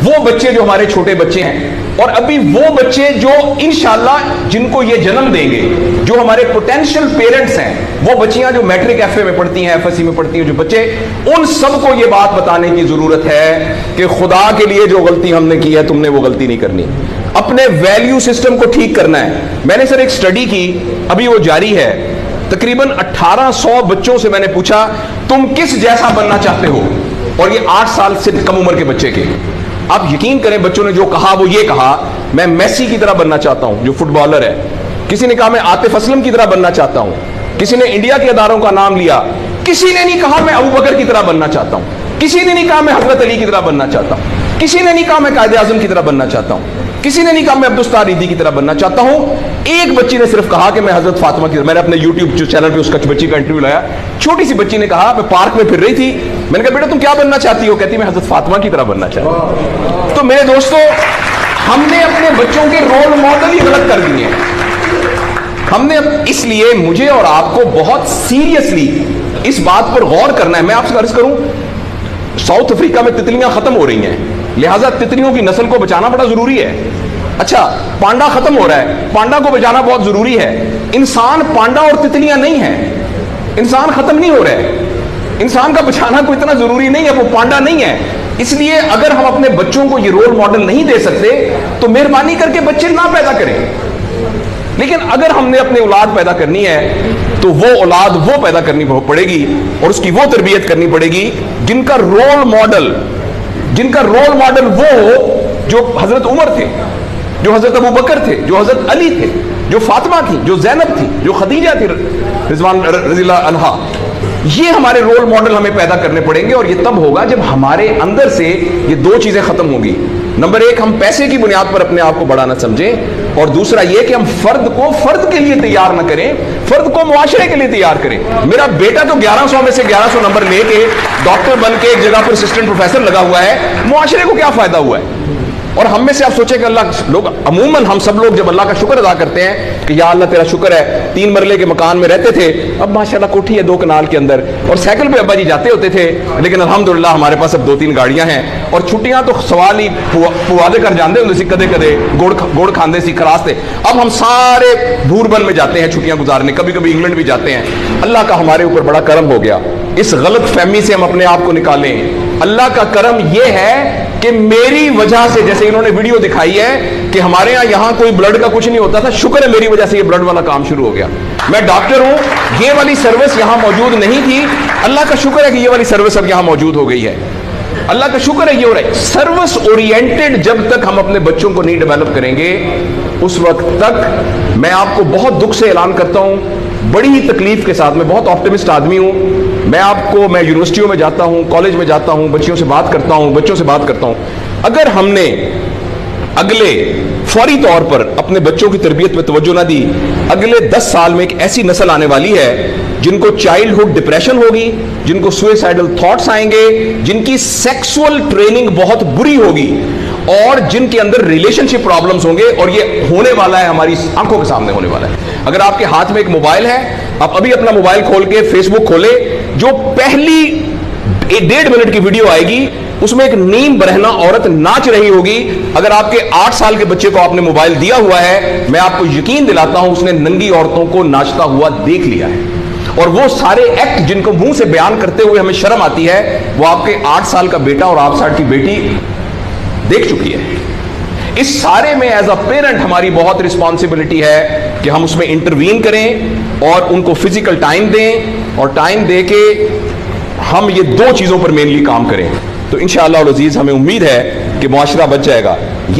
وہ بچے جو ہمارے چھوٹے بچے ہیں اور ابھی وہ بچے جو انشاءاللہ جن کو یہ جنم دیں گے، جو ہمارے پوٹینشیل پیرنٹس ہیں، وہ بچیاں جو میٹرک ایف اے میں پڑھتی ہیں، ایف ایس سی میں پڑھتی ہیں، جو بچے، ان سب کو یہ بات بتانے کی ضرورت ہے کہ خدا کے لیے جو غلطی ہم نے کی ہے تم نے وہ غلطی نہیں کرنی، اپنے ویلیو سسٹم کو ٹھیک کرنا ہے۔ میں نے سر ایک سٹڈی کی، ابھی وہ جاری ہے، تقریباً 1800 بچوں سے میں نے پوچھا تم کس جیسا بننا چاہتے ہو، اور یہ 8 سال سے کم عمر کے بچے کے، آپ یقین کریں بچوں نے جو کہا وہ یہ کہا میں میسی کی طرح بننا چاہتا ہوں جو فٹ بالر ہے، کسی نے کہا میں عاطف اسلم کی طرح بننا چاہتا ہوں، کسی نے انڈیا کے اداروں کا نام لیا، کسی نے نہیں کہا میں ابو بکر کی طرح بننا چاہتا ہوں، کسی نے نہیں کہا میں حضرت علی کی طرح بننا چاہتا ہوں، کسی نے نہیں کہا میں قائد اعظم کی طرح بننا چاہتا ہوں، کسی نے نہیں کہا میں عبدالستار ریدی کی طرح بننا چاہتا ہوں، ایک بچی نے صرف کہا کہ میں حضرت فاطمہ کی طرح۔ میں نے اپنے یوٹیوب چینل پہ اس کا بچی کا انٹرویو لایا، چھوٹی سی بچی نے کہا میں پارک میں پھر رہی تھی، میں نے کہا بیٹا تم کیا بننا چاہتی ہو؟ کہتی میں حضرت فاطمہ کی طرح بننا چاہتی ہوں۔ تو میرے دوستو، ہم نے اپنے بچوں کے رول ماڈل ہی غلط کر دیے ہیں۔ ہم نے اس لیے مجھے اور آپ کو بہت سیریسلی اس بات پر غور کرنا ہے۔ میں آپ سے عرض کروں، ساؤتھ افریقہ میں تتلیاں ختم ہو رہی ہیں، لہٰذا تتلیوں کی نسل کو بچانا بڑا ضروری ہے۔ اچھا، پانڈا ختم ہو رہا ہے، پانڈا کو بچانا بہت ضروری ہے۔ انسان پانڈا اور تتلیاں نہیں ہیں، انسان ختم نہیں ہو رہا ہے، انسان کا بچانا کوئی اتنا ضروری نہیں ہے، وہ پانڈا نہیں ہے۔ اس لیے اگر ہم اپنے بچوں کو یہ رول ماڈل نہیں دے سکتے تو مہربانی کر کے بچے نہ پیدا کریں، لیکن اگر ہم نے اپنی اولاد پیدا کرنی ہے تو وہ اولاد وہ پیدا کرنی پڑے گی اور اس کی وہ تربیت کرنی پڑے گی جن کا رول ماڈل وہ ہو جو حضرت عمر تھے، جو حضرت ابو بکر تھے، جو حضرت علی تھے، جو فاطمہ تھی، جو زینب تھی، جو خدیجہ تھی رضوان رضی اللہ عنہا۔ یہ ہمارے رول ماڈل ہمیں پیدا کرنے پڑیں گے، اور یہ تب ہوگا جب ہمارے اندر سے یہ دو چیزیں ختم ہوں گی۔ نمبر ایک، ہم پیسے کی بنیاد پر اپنے آپ کو بڑا نہ سمجھیں، اور دوسرا یہ کہ ہم فرد کو فرد کے لیے تیار نہ کریں، فرد کو معاشرے کے لیے تیار کریں۔ میرا بیٹا تو 1100 میں سے 1100 نمبر لے کے ڈاکٹر بن کے ایک جگہ پر اسسٹنٹ پروفیسر لگا ہوا ہے، معاشرے کو کیا فائدہ ہوا ہے؟ اور ہم میں سے آپ سوچیں کہ اللہ لوگ عموماً ہم سب لوگ جب اللہ کا شکر ادا کرتے ہیں کہ یا اللہ تیرا شکر ہے، 3 مرلے کے مکان میں رہتے تھے، اب ماشاءاللہ کوٹھی ہے 2 کنال کے اندر، اور سائیکل پہ ابا جی جاتے ہوتے تھے، لیکن الحمدللہ ہمارے پاس اب 2-3 گاڑیاں ہیں، اور چھٹیاں تو سوال ہی پوادے کر جاندے ہوتے سی، کدے کدے گوڑ کھاندے سی کراستے۔ اب ہم سارے بھوربن میں جاتے ہیں چھٹیاں گزارنے، کبھی کبھی انگلینڈ بھی جاتے ہیں۔ اللہ کا ہمارے اوپر بڑا کرم ہو گیا، اس غلط فہمی سے ہم اپنے آپ کو نکالیں۔ اللہ کا کرم یہ ہے کہ میری وجہ سے، جیسے انہوں نے ویڈیو دکھائی ہے کہ ہمارے یہاں کوئی بلڈ کا کچھ نہیں ہوتا تھا، شکر ہے میری وجہ سے یہ بلڈ والا کام شروع ہو گیا۔ میں ڈاکٹر ہوں، یہ والی سروس یہاں موجود نہیں تھی، اللہ کا شکر ہے کہ یہ والی سروس اب یہاں موجود ہو گئی ہے۔ اللہ کا شکر ہے یہ ہو رہا ہے۔ سروس اورینٹڈ جب تک ہم اپنے بچوں کو نہیں ڈیولپ کریں گے، اس وقت تک میں آپ کو بہت دکھ سے اعلان کرتا ہوں، بڑی ہی تکلیف کے ساتھ، میں بہت آپٹمسٹ آدمی ہوں، میں یونیورسٹیوں میں جاتا ہوں، کالج میں جاتا ہوں، بچوں سے بات کرتا ہوں، اگر ہم نے اگلے فوری طور پر اپنے بچوں کی تربیت پہ توجہ نہ دی، اگلے 10 سال میں ایک ایسی نسل آنے والی ہے جن کو چائلڈہڈ ڈپریشن ہوگی، جن کو سوئسائڈل تھاٹس آئیں گے، جن کی سیکسول ٹریننگ بہت بری ہوگی، اور جن کے اندر ریلیشن شپ پرابلمز ہوں گے، اور یہ ہونے والا ہے، ہماری آنکھوں کے سامنے ہونے والا ہے۔ اگر آپ کے ہاتھ میں ایک موبائل ہے، آپ ابھی اپنا موبائل کھول کے فیس بک کھولے، جو پہلی 1.5 منٹ کی ویڈیو آئے گی اس میں ایک نیم برہنہ عورت ناچ رہی ہوگی۔ اگر آپ کے 8 سال کے بچے کو آپ نے موبائل دیا ہوا ہے، میں آپ کو یقین دلاتا ہوں اس نے ننگی عورتوں کو ناچتا ہوا دیکھ لیا ہے، اور وہ سارے ایکٹ جن کو منہ سے بیان کرتے ہوئے ہمیں شرم آتی ہے، وہ آپ کے 8 سال کا بیٹا اور 8 سال کی بیٹی دیکھ چکی ہے۔ اس سارے میں ایز اے پیرنٹ ہماری بہت رسپانسبلٹی ہے کہ ہم اس میں انٹروین کریں اور ان کو فزیکل ٹائم دیں، اور ٹائم دے کے ہم یہ 2 چیزوں پر مینلی کام کریں، تو انشاءاللہ العزیز ہمیں امید ہے کہ معاشرہ بچ جائے گا۔ یہ